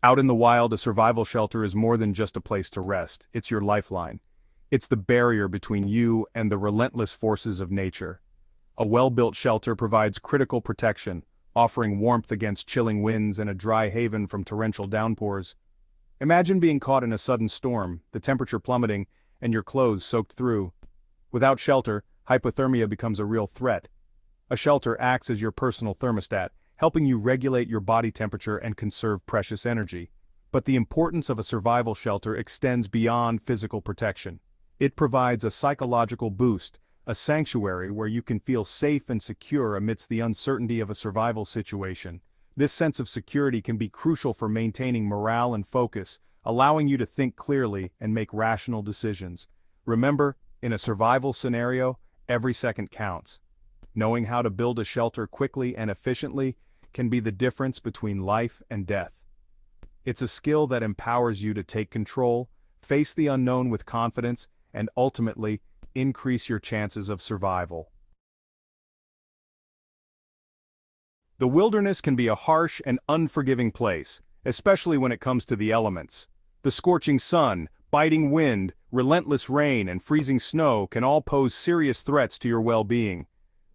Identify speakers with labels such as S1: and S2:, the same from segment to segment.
S1: Out in the wild, a survival shelter is more than just a place to rest, it's your lifeline. It's the barrier between you and the relentless forces of nature. A well-built shelter provides critical protection, offering warmth against chilling winds and a dry haven from torrential downpours. Imagine being caught in a sudden storm, the temperature plummeting, and your clothes soaked through. Without shelter, hypothermia becomes a real threat. A shelter acts as your personal thermostat, helping you regulate your body temperature and conserve precious energy. But the importance of a survival shelter extends beyond physical protection. It provides a psychological boost, a sanctuary where you can feel safe and secure amidst the uncertainty of a survival situation. This sense of security can be crucial for maintaining morale and focus, allowing you to think clearly and make rational decisions. Remember, in a survival scenario, every second counts. Knowing how to build a shelter quickly and efficiently can be the difference between life and death. It's a skill that empowers you to take control, face the unknown with confidence, and ultimately, increase your chances of survival. The wilderness can be a harsh and unforgiving place, especially when it comes to the elements. The scorching sun, biting wind, relentless rain, and freezing snow can all pose serious threats to your well-being.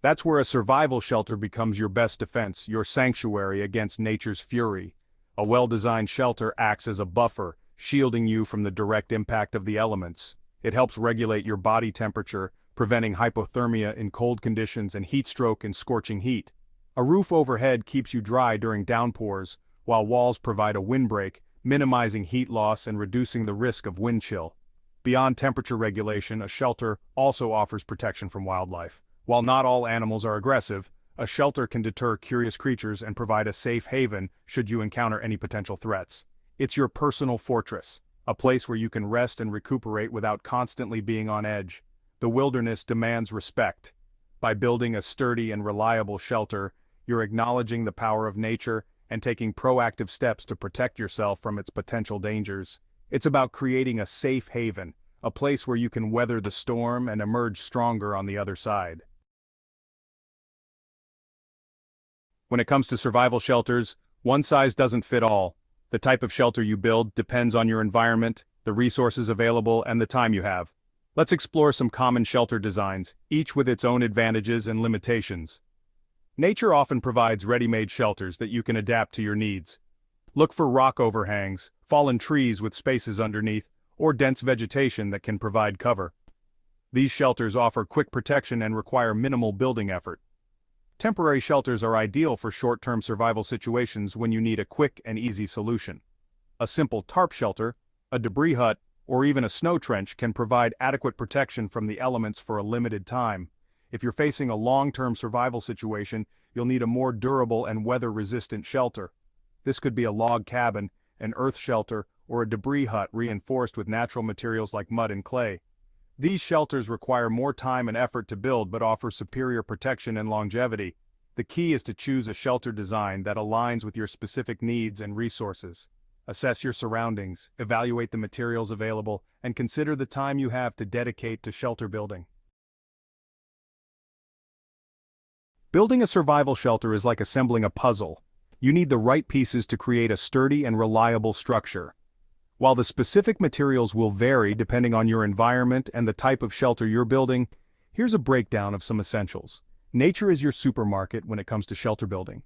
S1: That's where a survival shelter becomes your best defense, your sanctuary against nature's fury. A well-designed shelter acts as a buffer, shielding you from the direct impact of the elements. It helps regulate your body temperature, preventing hypothermia in cold conditions and heat stroke in scorching heat. A roof overhead keeps you dry during downpours, while walls provide a windbreak, minimizing heat loss and reducing the risk of wind chill. Beyond temperature regulation, a shelter also offers protection from wildlife. While not all animals are aggressive, a shelter can deter curious creatures and provide a safe haven should you encounter any potential threats. It's your personal fortress, a place where you can rest and recuperate without constantly being on edge. The wilderness demands respect. By building a sturdy and reliable shelter, you're acknowledging the power of nature and taking proactive steps to protect yourself from its potential dangers. It's about creating a safe haven, a place where you can weather the storm and emerge stronger on the other side. When it comes to survival shelters, one size doesn't fit all. The type of shelter you build depends on your environment, the resources available, and the time you have. Let's explore some common shelter designs, each with its own advantages and limitations. Nature often provides ready-made shelters that you can adapt to your needs. Look for rock overhangs, fallen trees with spaces underneath, or dense vegetation that can provide cover. These shelters offer quick protection and require minimal building effort. Temporary shelters are ideal for short-term survival situations when you need a quick and easy solution. A simple tarp shelter, a debris hut, or even a snow trench can provide adequate protection from the elements for a limited time. If you're facing a long-term survival situation, you'll need a more durable and weather-resistant shelter. This could be a log cabin, an earth shelter, or a debris hut reinforced with natural materials like mud and clay. These shelters require more time and effort to build but offer superior protection and longevity. The key is to choose a shelter design that aligns with your specific needs and resources. Assess your surroundings, evaluate the materials available, and consider the time you have to dedicate to shelter building. Building a survival shelter is like assembling a puzzle. You need the right pieces to create a sturdy and reliable structure. While the specific materials will vary depending on your environment and the type of shelter you're building, here's a breakdown of some essentials. Nature is your supermarket when it comes to shelter building.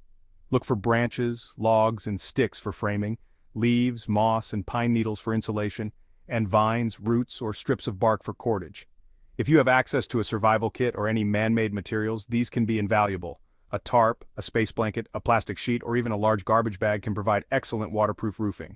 S1: Look for branches, logs, and sticks for framing, leaves, moss, and pine needles for insulation, and vines, roots, or strips of bark for cordage. If you have access to a survival kit or any man-made materials, these can be invaluable. A tarp, a space blanket, a plastic sheet, or even a large garbage bag can provide excellent waterproof roofing.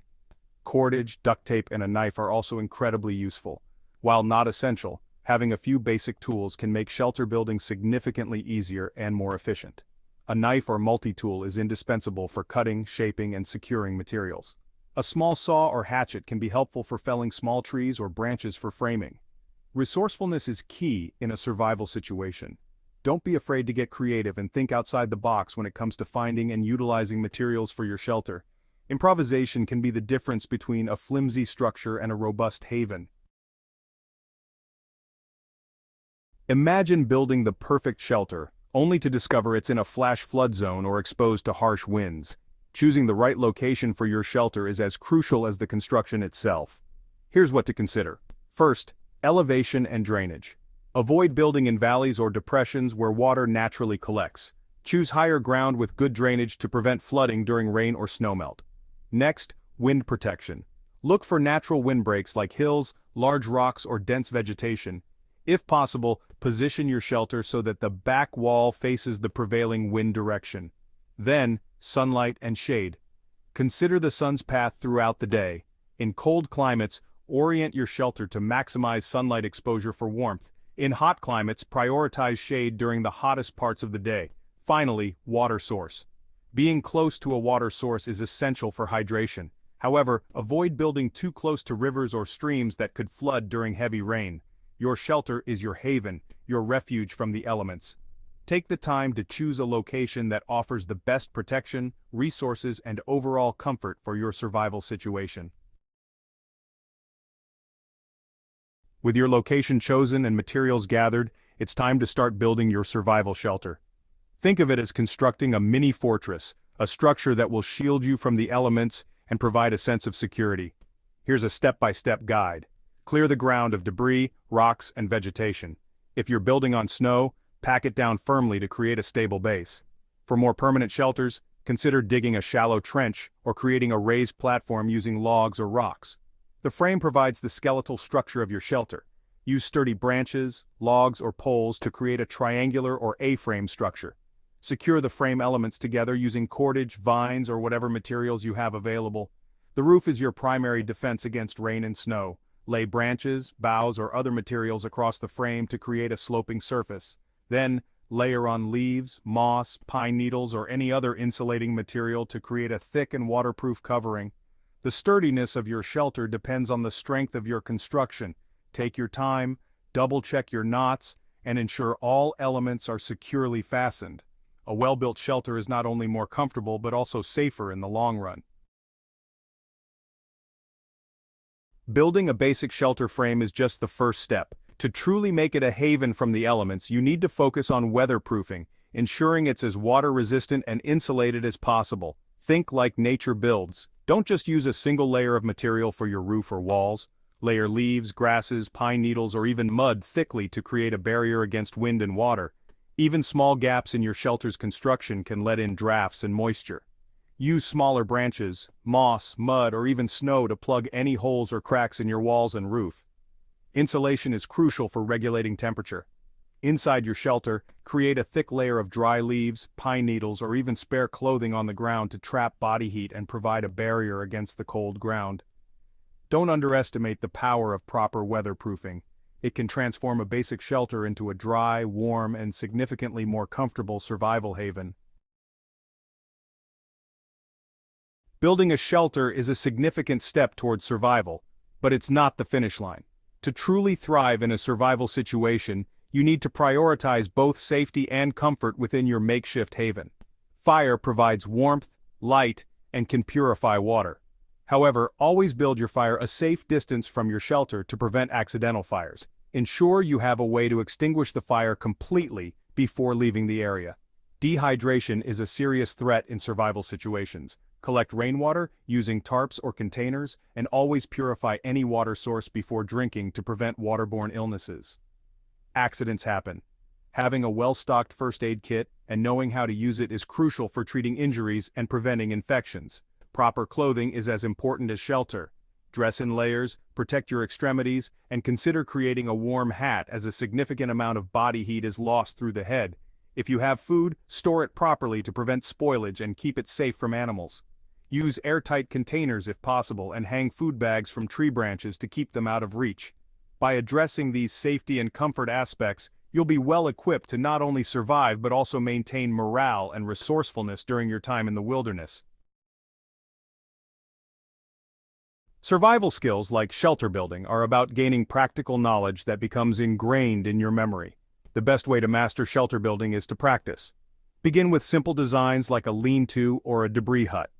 S1: Cordage, duct tape, and a knife are also incredibly useful. While not essential, having a few basic tools can make shelter building significantly easier and more efficient. A knife or multi-tool is indispensable for cutting, shaping, and securing materials. A small saw or hatchet can be helpful for felling small trees or branches for framing. Resourcefulness is key in a survival situation. Don't be afraid to get creative and think outside the box when it comes to finding and utilizing materials for your shelter. Improvisation can be the difference between a flimsy structure and a robust haven. Imagine building the perfect shelter, only to discover it's in a flash flood zone or exposed to harsh winds. Choosing the right location for your shelter is as crucial as the construction itself. Here's what to consider. First, elevation and drainage. Avoid building in valleys or depressions where water naturally collects. Choose higher ground with good drainage to prevent flooding during rain or snowmelt. Next, wind protection. Look for natural windbreaks like hills, large rocks, or dense vegetation. If possible, position your shelter so that the back wall faces the prevailing wind direction. Then, sunlight and shade. Consider the sun's path throughout the day. In cold climates, orient your shelter to maximize sunlight exposure for warmth. In hot climates, prioritize shade during the hottest parts of the day. Finally, water source. Being close to a water source is essential for hydration. However, avoid building too close to rivers or streams that could flood during heavy rain. Your shelter is your haven, your refuge from the elements. Take the time to choose a location that offers the best protection, resources, and overall comfort for your survival situation. With your location chosen and materials gathered, it's time to start building your survival shelter. Think of it as constructing a mini fortress, a structure that will shield you from the elements and provide a sense of security. Here's a step-by-step guide. Clear the ground of debris, rocks, and vegetation. If you're building on snow, pack it down firmly to create a stable base. For more permanent shelters, consider digging a shallow trench or creating a raised platform using logs or rocks. The frame provides the skeletal structure of your shelter. Use sturdy branches, logs, or poles to create a triangular or A-frame structure. Secure the frame elements together using cordage, vines, or whatever materials you have available. The roof is your primary defense against rain and snow. Lay branches, boughs, or other materials across the frame to create a sloping surface. Then, layer on leaves, moss, pine needles, or any other insulating material to create a thick and waterproof covering. The sturdiness of your shelter depends on the strength of your construction. Take your time, double-check your knots, and ensure all elements are securely fastened. A well-built shelter is not only more comfortable but also safer in the long run. Building a basic shelter frame is just the first step. To truly make it a haven from the elements, you need to focus on weatherproofing, ensuring it's as water-resistant and insulated as possible. Think like nature builds. Don't just use a single layer of material for your roof or walls. Layer leaves, grasses, pine needles, or even mud thickly to create a barrier against wind and water. Even small gaps in your shelter's construction can let in drafts and moisture. Use smaller branches, moss, mud, or even snow to plug any holes or cracks in your walls and roof. Insulation is crucial for regulating temperature. Inside your shelter, create a thick layer of dry leaves, pine needles, or even spare clothing on the ground to trap body heat and provide a barrier against the cold ground. Don't underestimate the power of proper weatherproofing. It can transform a basic shelter into a dry, warm, and significantly more comfortable survival haven. Building a shelter is a significant step towards survival, but it's not the finish line. To truly thrive in a survival situation, you need to prioritize both safety and comfort within your makeshift haven. Fire provides warmth, light, and can purify water. However, always build your fire a safe distance from your shelter to prevent accidental fires. Ensure you have a way to extinguish the fire completely before leaving the area. Dehydration is a serious threat in survival situations. Collect rainwater using tarps or containers, and always purify any water source before drinking to prevent waterborne illnesses. Accidents happen. Having a well-stocked first aid kit and knowing how to use it is crucial for treating injuries and preventing infections. Proper clothing is as important as shelter. Dress in layers, protect your extremities, and consider creating a warm hat as a significant amount of body heat is lost through the head. If you have food, store it properly to prevent spoilage and keep it safe from animals. Use airtight containers if possible and hang food bags from tree branches to keep them out of reach. By addressing these safety and comfort aspects, you'll be well equipped to not only survive but also maintain morale and resourcefulness during your time in the wilderness. Survival skills like shelter building are about gaining practical knowledge that becomes ingrained in your memory. The best way to master shelter building is to practice. Begin with simple designs like a lean-to or a debris hut.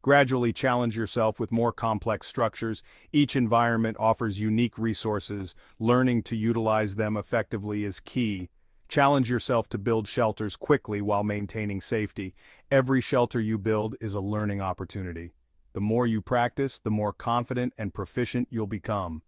S1: Gradually challenge yourself with more complex structures. Each environment offers unique resources. Learning to utilize them effectively is key. Challenge yourself to build shelters quickly while maintaining safety. Every shelter you build is a learning opportunity. The more you practice, the more confident and proficient you'll become.